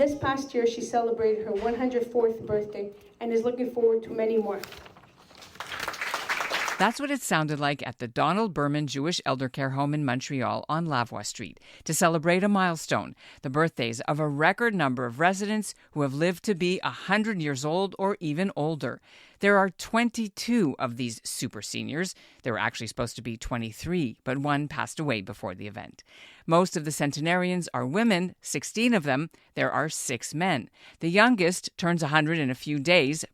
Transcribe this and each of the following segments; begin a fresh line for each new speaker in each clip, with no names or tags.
This past year, she celebrated her 104th birthday and is looking forward to many more.
That's what it sounded like at the Donald Berman Jewish Eldercare home in Montreal on Lavoie Street to celebrate a milestone, the birthdays of a record number of residents who have lived to be 100 years old or even older. There are 22 of these super seniors. There were actually supposed to be 23, but one passed away before the event. Most of the centenarians are women, 16 of them. There are 6 men. The youngest turns 100 in a few days,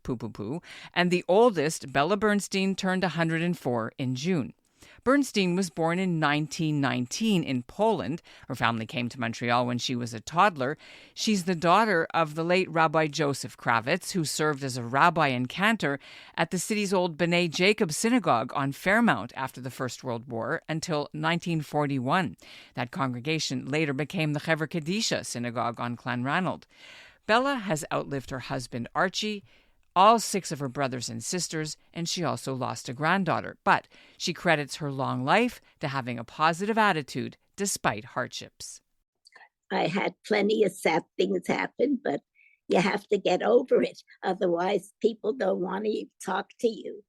and the oldest, Bella Bernstein, turned 104 in June. Bernstein was born in 1919 in Poland. Her family came to Montreal when she was a toddler. She's the daughter of the late Rabbi Joseph Kravitz, who served as a rabbi and cantor at the city's old B'nai Jacob synagogue on Fairmount after the First World War until 1941. That congregation later became the Hever Kadisha synagogue on Clanranald. Bella has outlived her husband Archie, all 6 of her brothers and sisters, and she also lost a granddaughter. But she credits her long life to having a positive attitude despite hardships.
I had plenty of sad things happen, but you have to get over it. Otherwise, people don't want to talk to you.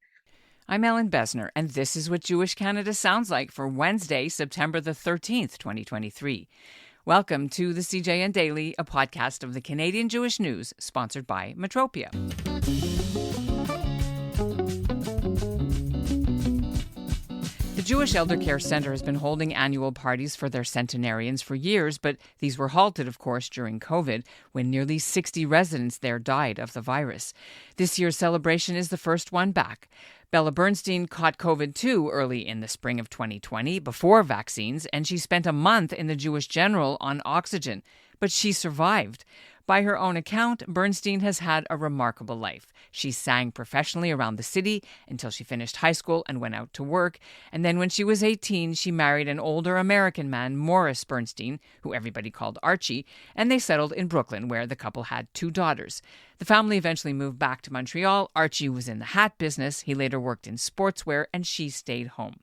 I'm Ellin Bessner, and this is what Jewish Canada sounds like for Wednesday, September the 13th, 2023. Welcome to the CJN Daily, a podcast of the Canadian Jewish News, sponsored by Metropia. The Jewish Eldercare Center has been holding annual parties for their centenarians for years, but these were halted, of course, during COVID, when nearly 60 residents there died of the virus. This year's celebration is the first one back. Bella Bernstein caught COVID too early in the spring of 2020, before vaccines, and she spent a month in the Jewish General on oxygen. But she survived. By her own account, Bernstein has had a remarkable life. She sang professionally around the city until she finished high school and went out to work. And then when she was 18, she married an older American man, Morris Bernstein, who everybody called Archie, and they settled in Brooklyn, where the couple had 2 daughters. The family eventually moved back to Montreal. Archie was in the hat business. He later worked in sportswear, and she stayed home.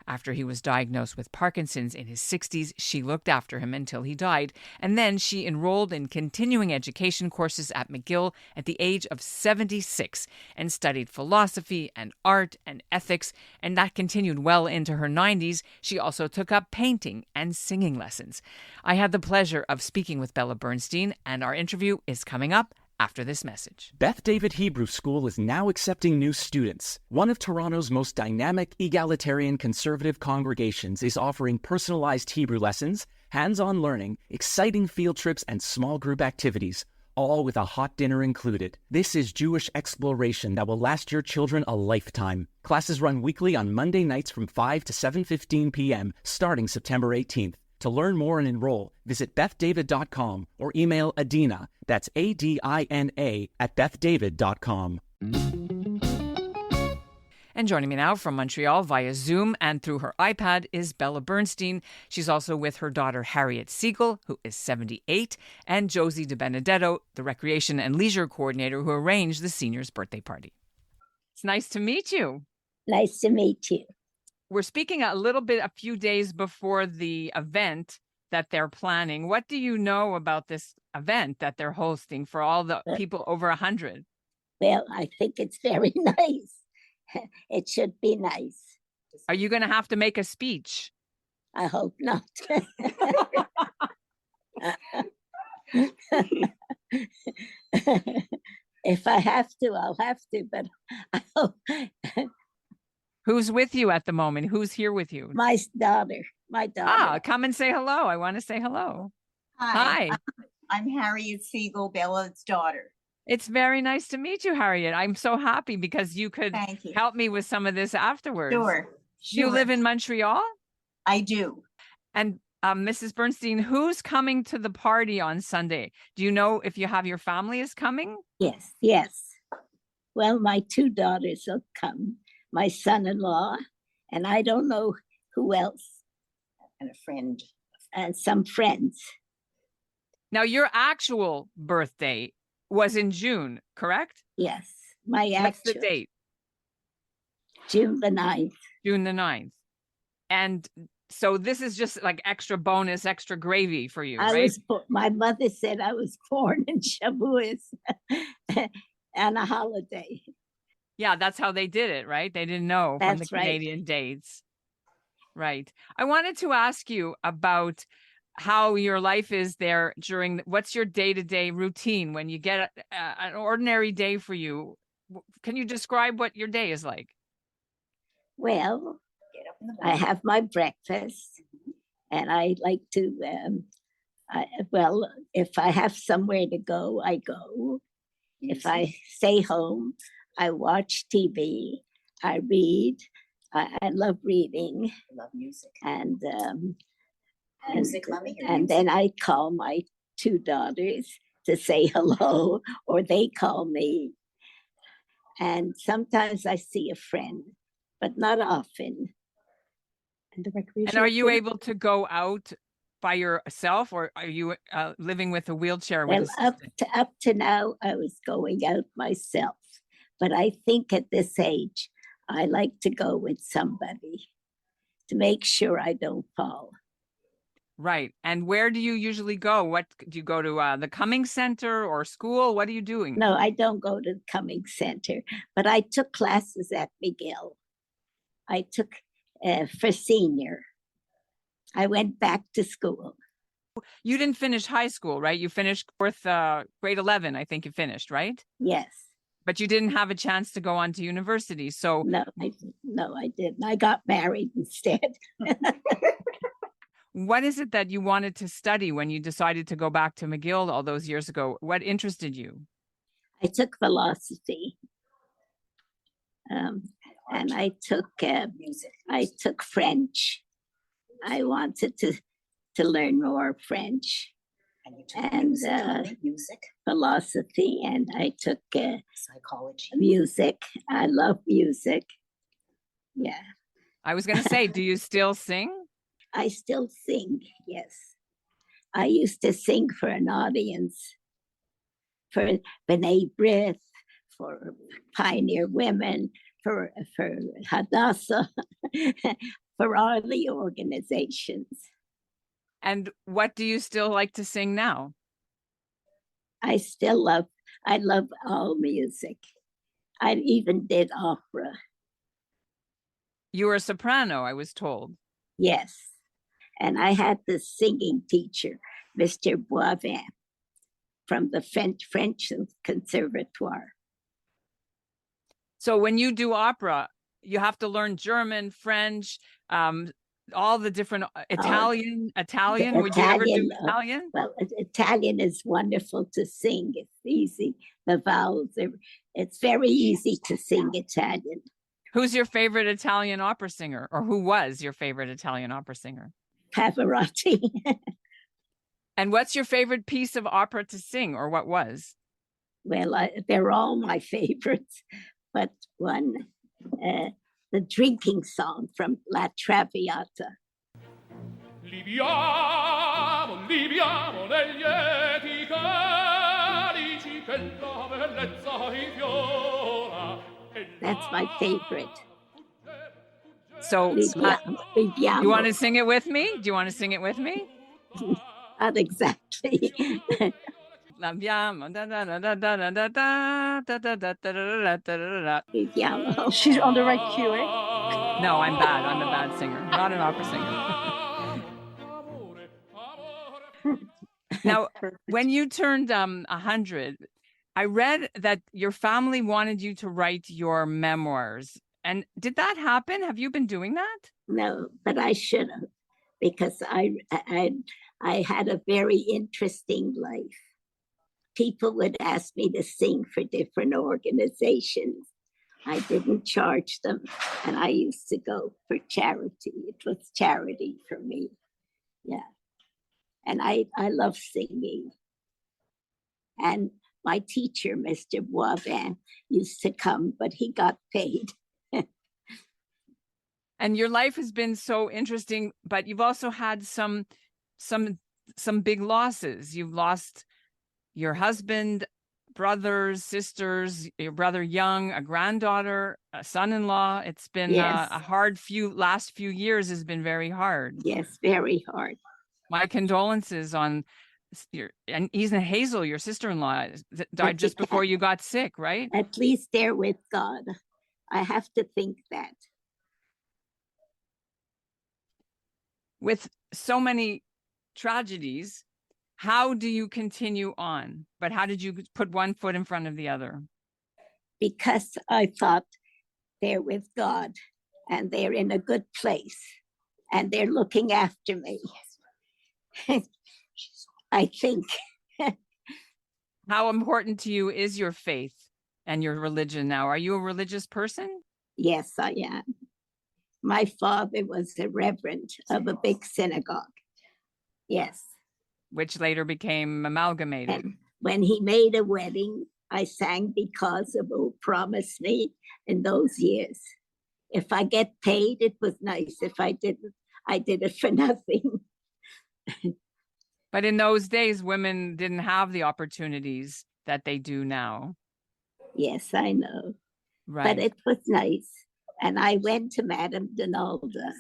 After he was diagnosed with Parkinson's in his 60s, she looked after him until he died, and then she enrolled in continuing education courses at McGill at the age of 76 and studied philosophy and art and ethics, and that continued well into her 90s. She also took up painting and singing lessons. I had the pleasure of speaking with Bella Bernstein, and our interview is coming up after this message.
Beth David Hebrew School is now accepting new students. One of Toronto's most dynamic, egalitarian, conservative congregations is offering personalized Hebrew lessons, hands-on learning, exciting field trips, and small group activities, all with a hot dinner included. This is Jewish exploration that will last your children a lifetime. Classes run weekly on Monday nights from 5 to 7:15 p.m., starting September 18th. To learn more and enroll, visit bethdavid.com or email Adina, that's ADINA, at bethdavid.com.
And joining me now from Montreal via Zoom and through her iPad is Bella Bernstein. She's also with her daughter Harriet Segal, who is 78, and Josie di Benedetto, the recreation and leisure coordinator who arranged the seniors' birthday party. It's nice to meet you.
Nice to meet you.
We're speaking a few days before the event that they're planning. What do you know about this event that they're hosting for all the people over 100?
Well, I think it's very nice. It should be nice.
Are you going to have to make a speech?
I hope not. If I have to, I'll have to, but I hope.
Who's with you at the moment? Who's here with you?
My daughter.
Come and say hello. I want to say hello.
Hi. I'm Harriet Segal, Bella's daughter.
It's very nice to meet you, Harriet. I'm so happy because you could help me with some of this afterwards.
Sure.
You live in Montreal?
I do.
And Mrs. Bernstein, who's coming to the party on Sunday? Do you know if you have your family is coming?
Yes. Well, my 2 daughters will come. My son-in-law, and I don't know who else.
And a friend.
And some friends.
Now, your actual birthday was in June, correct?
Yes.
What's the date?
June the 9th.
June the 9th. And So this is just like extra bonus, extra gravy for you,
I
right?
my mother said I was born in Shavuos on a holiday.
Yeah, that's how they did it, right? They didn't know from the
That's right.
Canadian dates. Right. I wanted to ask you about how your life is there during, what's your day-to-day routine when you get an ordinary day for you? Can you describe what your day is like?
Well, I have my breakfast, and I like to, well, if I have somewhere to go, I go. If I stay home, I watch TV, I read. I love reading.
I love music.
And
Music, mommy.
and then I call my two daughters to say hello, or they call me. And sometimes I see a friend, but not often.
And the recreation.
And are you able to go out by yourself, or are you living with a wheelchair with
Well,
assistance?
up to now, I was going out myself, but I think at this age, I like to go with somebody to make sure I don't fall.
Right. And where do you usually go? What do you go to, the Cumming Center or school? What are you doing?
No, I don't go to the Cumming Center, but I took classes at McGill. I took for senior. I went back to school.
You didn't finish high school, right? You finished grade 11, I think you finished, right?
Yes.
But you didn't have a chance to go on to university. So
No, I didn't. I got married instead.
what is it that you wanted to study when you decided to go back to McGill all those years ago? What interested you?
I took philosophy, and I took
Music.
I took French. I wanted to learn more French,
And you took
and
music, honey, music,
philosophy, and I took
psychology.
music. I love music. Yeah,
I was going to say, do you still sing?
I still sing. Yes, I used to sing for an audience, for B'nai B'rith, for Pioneer Women, for Hadassah, for all the organizations.
And what do you still like to sing now?
I love all music. I even did opera.
You were a soprano, I was told.
Yes. And I had this singing teacher, Mr. Boivin, from the French Conservatoire.
So when you do opera, you have to learn German, French, all the different Italian. Would you ever do Italian?
Well, Italian is wonderful to sing. It's easy. The vowels, it's very easy to sing Italian.
Who's your favorite Italian opera singer, or who was your favorite Italian opera singer?
Pavarotti.
And what's your favorite piece of opera to sing, or what was?
Well, they're all my favorites, but one, the drinking song from La Traviata.
Liviamo, liviamo negli eti calici che la bellezza infiora.
That's my favorite.
So
Liviamo.
you want to sing it with me? Do you want to sing it with me?
Not exactly.
Liviamo.
Liviamo.
She's on the right cue, eh?
No, I'm bad. I'm a bad singer, not an opera singer. Now, when you turned 100, I read that your family wanted you to write your memoirs. And did that happen? Have you been doing that?
No, but I should have, because I had a very interesting life. People would ask me to sing for different organizations. I didn't charge them, and I used to go for charity. It was charity for me. Yeah. And I love singing. And my teacher, Mr. Boivin, used to come, but he got paid.
And your life has been so interesting, but you've also had some big losses. You've lost your husband brothers, sisters, your brother young, a granddaughter, a son-in-law. It's been
Yes.
a hard last few years has been very hard.
Yes, very hard.
My condolences on and Hazel, your sister-in-law, died just before you got sick, right?
At least they're with God. I have to think that.
With so many tragedies, how do you continue on? But how did you put one foot in front of the other?
Because I thought they're with God and they're in a good place and they're looking after me. I think.
How important to you is your faith and your religion now? Are you a religious person?
Yes, I am. My father was a reverend of a big synagogue. Yes.
Which later became amalgamated.
And when he made a wedding, I sang Because of Oh Promise Me in those years. If I get paid, it was nice. If I didn't, I did it for nothing.
But in those days, women didn't have the opportunities that they do now.
Yes, I know.
Right.
But it was nice. And I went to Madame Donalda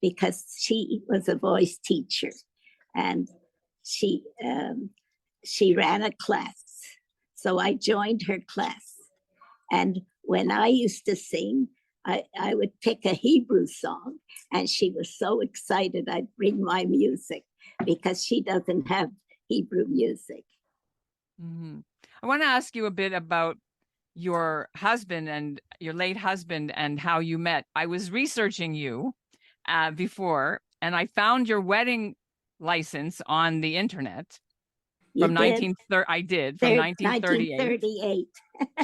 because she was a voice teacher and she ran a class. So I joined her class. And when I used to sing, I would pick a Hebrew song and she was so excited I'd bring my music because she doesn't have Hebrew music.
Mm-hmm. I want to ask you a bit about your husband and your late husband and how you met. I was researching you before, and I found your wedding license on the internet from 1938.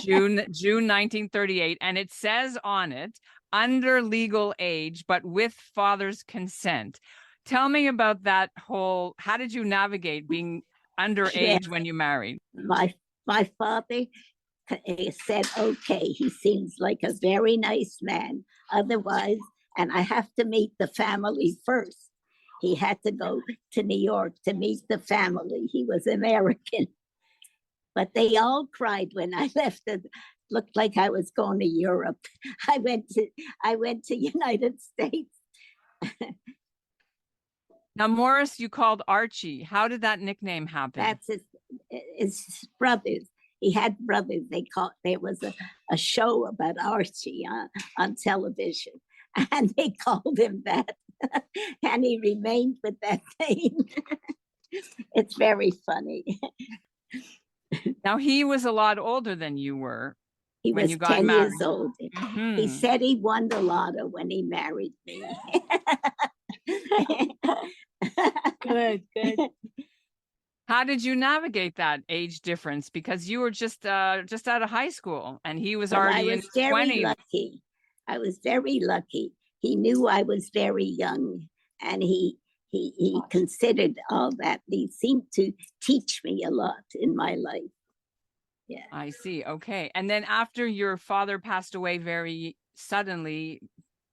June 1938, and it says on it, under legal age, but with father's consent. Tell me about that whole, how did you navigate being underage when you married?
My father said, okay, he seems like a very nice man. Otherwise, and I have to meet the family first. He had to go to New York to meet the family. He was American. But they all cried when I left. It looked like I was going to Europe. I went to United States.
Now, Morris, you called Archie. How did that nickname happen?
That's his brothers. He had brothers. There was a show about Archie on television, and they called him that. And he remained with that name. It's very funny.
Now, he was a lot older than you were.
He
when
was
you got
10
married.
years old.
Mm-hmm.
He said he won the lotto when he married me.
Good. How did you navigate that age difference? Because you were just out of high school and he was already in his 20s.
Lucky. I was very lucky. He knew I was very young and he considered all that. He seemed to teach me a lot in my life. Yeah.
I see. Okay. And then after your father passed away very suddenly,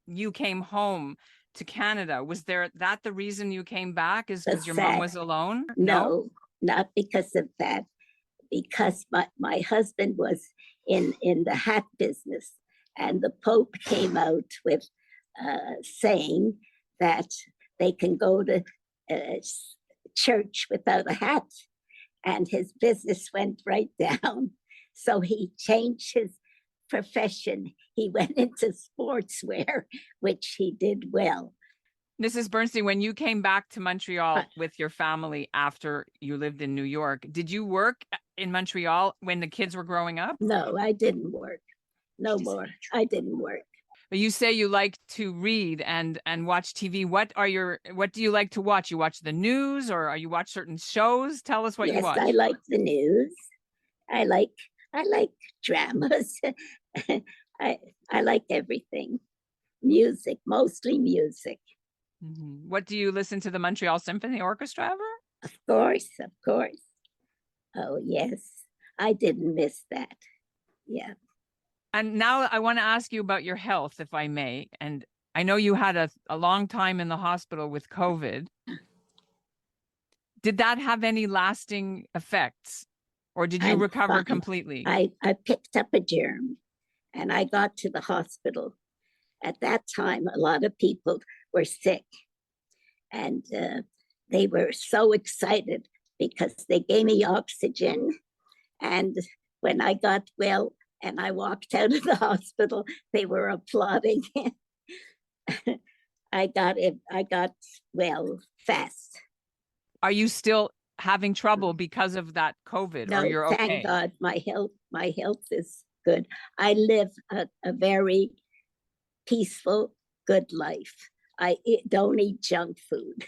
you came home to Canada. Was that the reason you came back, is because your mom was alone?
No, not because of that. Because my husband was in the hat business, and the Pope came out with saying that they can go to church without a hat, and his business went right down. So he changed his profession. He went into sportswear, which he did well.
Mrs. Bernstein, when you came back to Montreal with your family after you lived in New York, did you work in Montreal when the kids were growing up?
No, I didn't work. No more. I didn't work.
But you say you like to read and watch TV. What do you like to watch? You watch the news, or you watch certain shows? Tell us what you watch.
Yes, I like the news. I like dramas. I like everything. Music, mostly music.
Mm-hmm. What do you listen to? The Montreal Symphony Orchestra ever?
Of course. Oh, yes. I didn't miss that. Yeah.
And now I want to ask you about your health, if I may. And I know you had a long time in the hospital with COVID. Did that have any lasting effects Or did you
I'm
recover
fine.
completely?
I picked up a germ and I got to the hospital. At that time, a lot of people were sick, and they were so excited because they gave me oxygen. And when I got well and I walked out of the hospital, they were applauding. I got well fast.
Are you still having trouble because of that COVID,
No,
or you're okay?
thank God, my health is good. I live a very peaceful, good life. Don't eat junk food.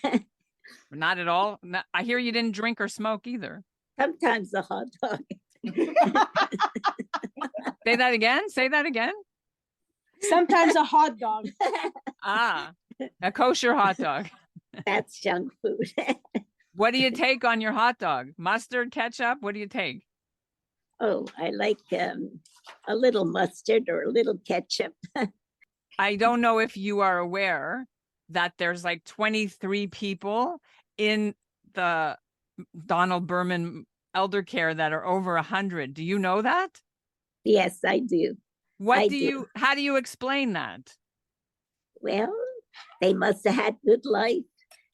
Not at all? I hear you didn't drink or smoke either.
Sometimes a hot dog.
Say that again? Say that again?
Sometimes a hot dog.
Ah, a kosher hot dog.
That's junk food.
What do you take on your hot dog? Mustard, ketchup? What do you take?
Oh, I like a little mustard or a little ketchup.
I don't know if you are aware that there's like 23 people in the Donald Berman Eldercare that are over 100. Do you know that?
Yes, I do.
How do you explain that?
Well, they must have had good life,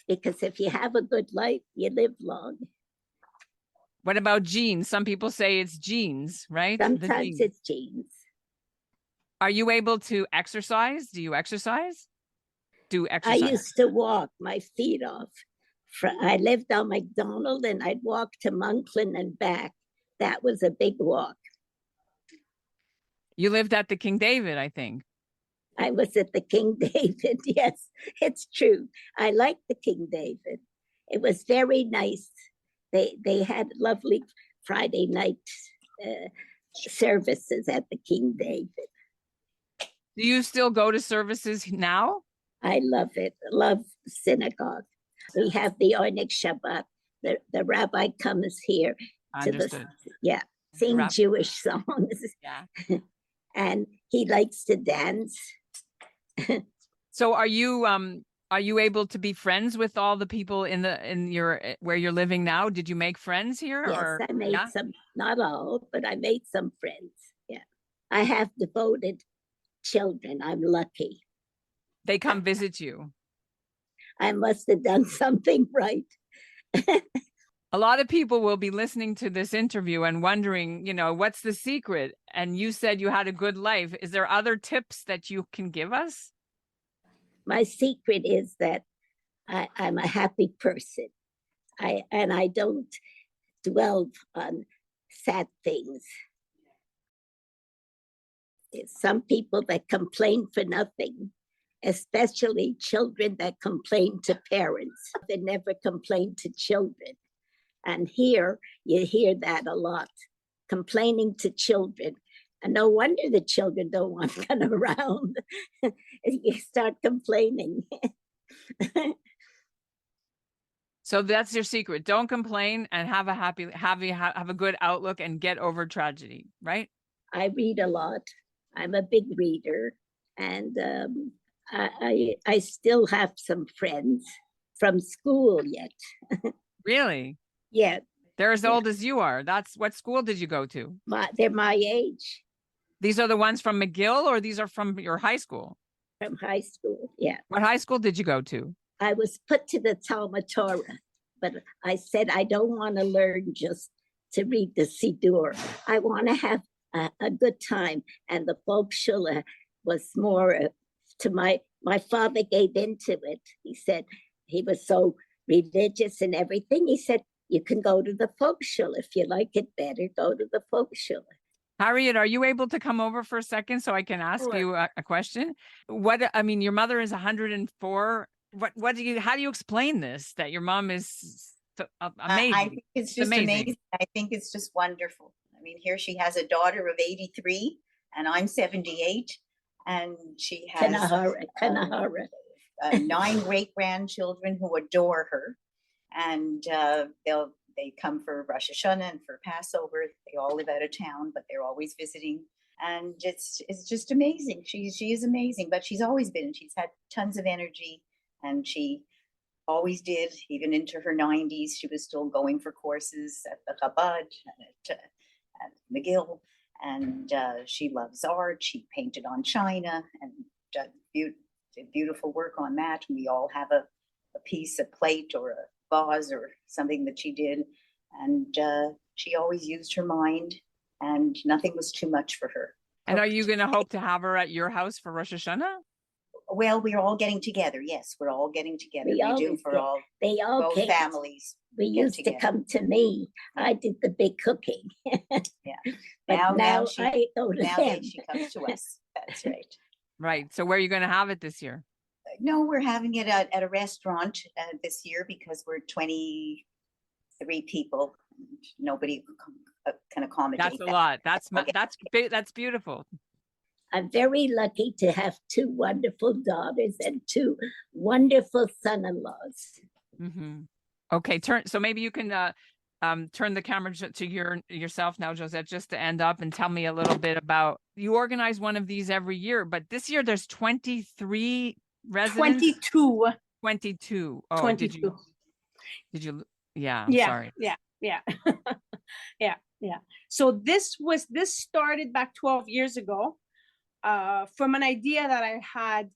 because if you have a good life, you live long.
What about genes? Some people say it's genes, right? The
Sometimes
genes.
it's genes.
Are you able to exercise? Do you exercise?
I used to walk my feet off. I lived on McDonald and I'd walk to Monkland and back. That was a big walk.
You lived at the King David, I think.
I was at the King David. Yes, it's true. I liked the King David. It was very nice. They had lovely Friday night services at the King David.
Do you still go to services now?
I love it. Love synagogue. We have the Onik Shabbat. The rabbi comes here
Understood.
sing
Rab-
Jewish songs.
Yeah.
And he likes to dance.
So are you able to be friends with all the people in your where you're living now? Did you make friends here?
Yes, I made some, not all, but I made some friends. Yeah. I have devoted children. I'm lucky.
They come visit you.
I must have done something right.
A lot of people will be listening to this interview and wondering, what's the secret? And you said you had a good life. Is there other tips that you can give us?
My secret is that I'm a happy person. I don't dwell on sad things. There's some people that complain for nothing, especially children that complain to parents. They never complain to children. And here you hear that a lot, complaining to children. And no wonder the children don't want to come around. You start complaining.
So that's your secret. Don't complain and have a good outlook and get over tragedy, right?
I read a lot. I'm a big reader. And I still have some friends from school yet.
Really?
Yeah.
They're as old as you are. What school did you go to?
They're my age.
These are the ones from McGill, or these are from your high school?
From high school, yeah.
What high school did you go to?
I was put to the Talmud Torah, but I said I don't want to learn just to read the Siddur. I want to have a good time. And the Volksschule was more to my father gave into it. He said he was so religious and everything. He said, you can go to the Volksschule. If you like it better, go to the Volksschule.
Harriet, are you able to come over for a second so I can ask you a question? Your mother is 104. How do you explain this, that your mom is amazing?
I think it's just amazing. I think it's just wonderful. I mean, here she has a daughter of 83 and I'm 78, and she has
Kanahara.
9 great-grandchildren who adore her, and they come for Rosh Hashanah and for Passover. They all live out of town, but they're always visiting. And it's just amazing. She is amazing, but she's always been. She's had tons of energy, and she always did, even into her 90s. She was still going for courses at the Chabad and at McGill. And she loves art. She painted on china and did beautiful work on that. And we all have a piece, a plate or a vase or something that she did. And she always used her mind, and nothing was too much for her.
And are you going to hope to have her at your house for Rosh Hashanah?
Well, we're all getting together. Yes, we're all getting together. We do for all both families.
We used to come to me. I did the big cooking.
Yeah.
But now
she,
I go to them.
she comes to us. That's right.
Right. So where are you going to have it this year?
No, we're having it at a restaurant this year because we're 23 people. Nobody can accommodate.
That's a lot. That's beautiful.
I'm very lucky to have two wonderful daughters and two wonderful son-in-laws.
Mm-hmm. Okay, so maybe you can turn the camera to yourself now, Josette, just to end up and tell me a little bit about, you organize one of these every year, but this year there's 23 residents. 22. Oh,
22.
Did you? Yeah.
Yeah.
Sorry.
Yeah. Yeah. So this started back 12 years ago, from an idea that I had,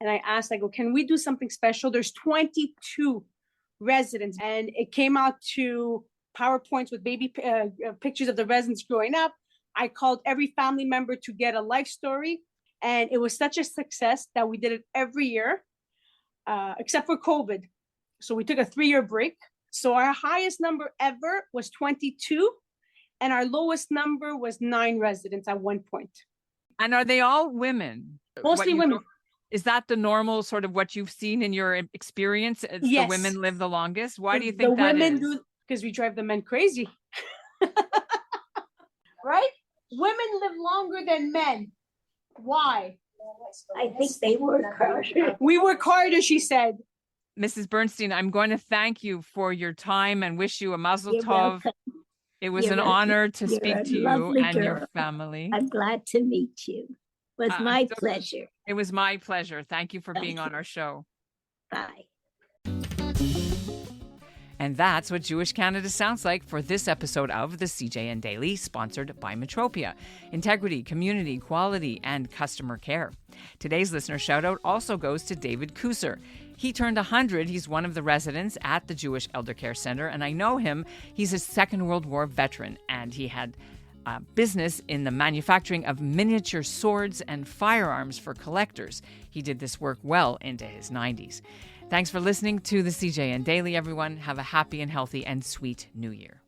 and I asked, I go, can we do something special? There's 22 residents, and it came out to PowerPoints with baby pictures of the residents growing up. I called every family member to get a life story, and it was such a success that we did it every year, except for COVID. So we took a 3-year break. So our highest number ever was 22, and our lowest number was 9 residents at one point.
And are they all women?
Mostly women.
Is that the normal sort of what you've seen in your experience? It's
Yes.
The women live the longest. Why do you think that
women
is?
do? Because we drive the men crazy. Right? Women live longer than men. Why?
I think they work harder.
We work harder, she said.
Mrs. Bernstein, I'm going to thank you for your time and wish you a mazel
You're
tov.
welcome.
It was
You're
an honor to speak to you
lovely
and your
girl.
family.
I'm glad to meet you. It was my pleasure.
It was my pleasure. Thank you for
Thank
being on
you.
our show.
Bye.
And that's what Jewish Canada sounds like for this episode of the CJN Daily, sponsored by Metropia. Integrity, community, quality, and customer care. Today's listener shout-out also goes to David Kucer. He turned 100. He's one of the residents at the Jewish Eldercare Center, and I know him. He's a Second World War veteran, and he had business in the manufacturing of miniature swords and firearms for collectors. He did this work well into his 90s. Thanks for listening to the CJN Daily, everyone. Have a happy and healthy and sweet New Year.